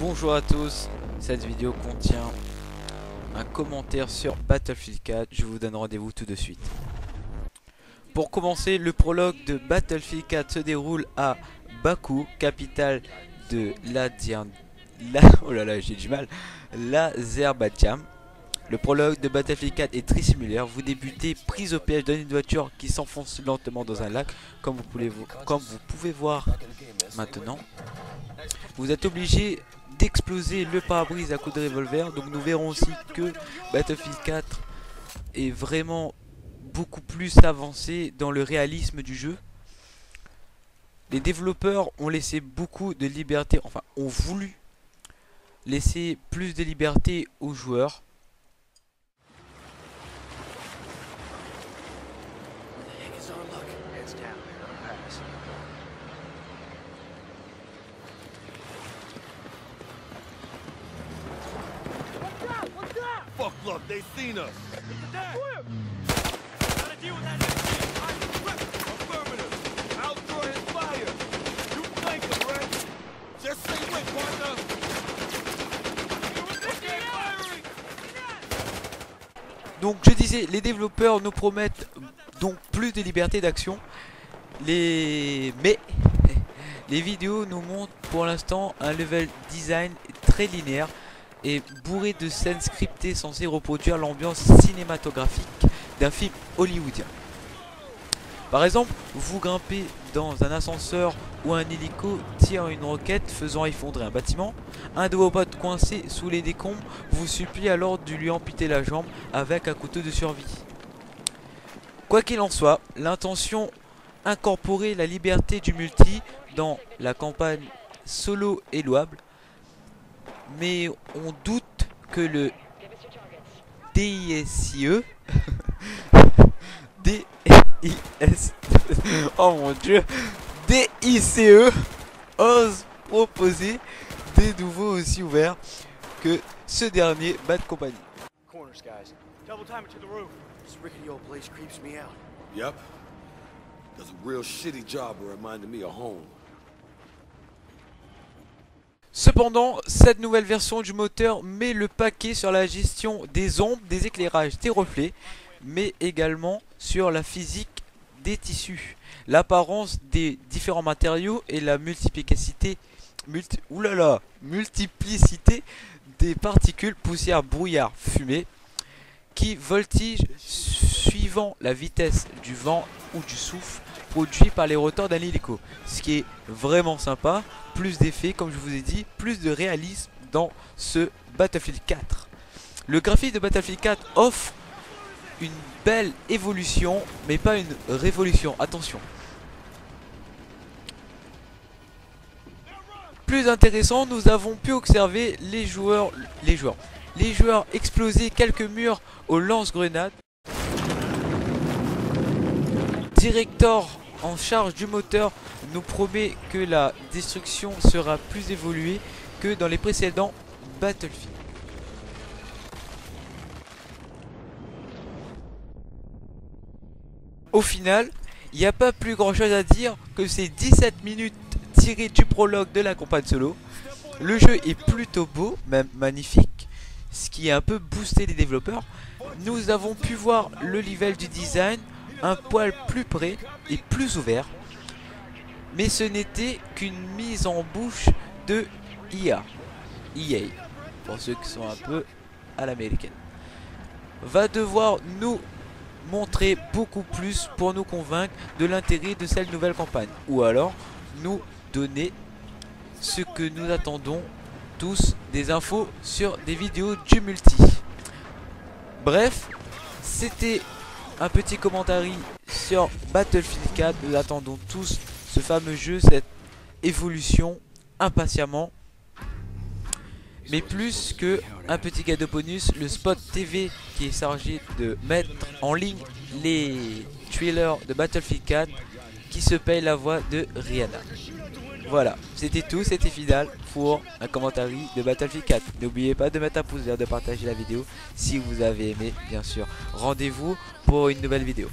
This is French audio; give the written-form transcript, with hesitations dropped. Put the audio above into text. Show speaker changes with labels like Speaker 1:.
Speaker 1: Bonjour à tous, cette vidéo contient un commentaire sur Battlefield 4, je vous donne rendez-vous tout de suite. Pour commencer, le prologue de Battlefield 4 se déroule à Bakou, capitale de l'Azerbaïdjan. Le prologue de Battlefield 4 est très similaire. Vous débutez prise au piège dans une voiture qui s'enfonce lentement dans un lac, comme vous pouvez voir maintenant. Vous êtes obligé d'exploser le pare-brise à coups de revolver. Donc nous verrons aussi que Battlefield 4 est vraiment beaucoup plus avancé dans le réalisme du jeu. Les développeurs ont laissé beaucoup de liberté, enfin ont voulu laisser plus de liberté aux joueurs.
Speaker 2: Fuck, look, they've seen us. Gotta deal with that. Affirmative. I'll draw his fire. You flank him, right? Just stay with, partner. Okay, firing.
Speaker 1: Donc je disais, les développeurs nous promettent donc plus de liberté d'action. Mais les vidéos nous montrent pour l'instant un level design très linéaire et bourré de scènes scriptées censées reproduire l'ambiance cinématographique d'un film hollywoodien. Par exemple, vous grimpez dans un ascenseur ou un hélico tire une roquette faisant effondrer un bâtiment. Un de vos potes coincé sous les décombres vous supplie alors de lui amputer la jambe avec un couteau de survie. Quoi qu'il en soit, l'intention incorporer la liberté du multi dans la campagne solo est louable. Mais on doute que le DICE oh mon dieu, DICE ose proposer des nouveaux aussi ouverts que ce dernier Bad Company.
Speaker 3: Corners, guys. Double time it to the roof. This rickety old place creeps me out.
Speaker 2: Yep. Does a real shitty job of reminding me of home.
Speaker 1: Cependant, cette nouvelle version du moteur met le paquet sur la gestion des ombres, des éclairages, des reflets, mais également sur la physique des tissus, l'apparence des différents matériaux et la multiplicité des particules, poussière, brouillard, fumée, qui voltigent suivant la vitesse du vent ou du souffle produit par les rotors d'un hélico. Ce qui est vraiment sympa, plus d'effets comme je vous ai dit, plus de réalisme dans ce Battlefield 4. Le graphisme de Battlefield 4 offre une belle évolution, mais pas une révolution, attention. Plus intéressant, nous avons pu observer les joueurs exploser quelques murs au lance-grenades. Director en charge du moteur nous promet que la destruction sera plus évoluée que dans les précédents Battlefield. Au final, il n'y a pas plus grand chose à dire que ces 17 minutes tirées du prologue de la campagne solo. Le jeu est plutôt beau, même magnifique, ce qui a un peu boosté les développeurs. Nous avons pu voir le level du design un poil plus près et plus ouvert. Mais ce n'était qu'une mise en bouche de EA, pour ceux qui sont un peu à l'américaine. Va devoir nous montrer beaucoup plus pour nous convaincre de l'intérêt de cette nouvelle campagne. Ou alors nous donner ce que nous attendons tous, des infos sur des vidéos du multi. Bref, c'était un petit commentaire sur Battlefield 4. Nous attendons tous ce fameux jeu, cette évolution impatiemment. Mais plus que un petit cadeau bonus, le Spot TV qui est chargé de mettre en ligne les trailers de Battlefield 4 qui se paye la voix de Rihanna. Voilà, c'était tout, c'était final pour un commentaire de Battlefield 4. N'oubliez pas de mettre un pouce vert, de partager la vidéo si vous avez aimé, bien sûr. Rendez-vous pour une nouvelle vidéo.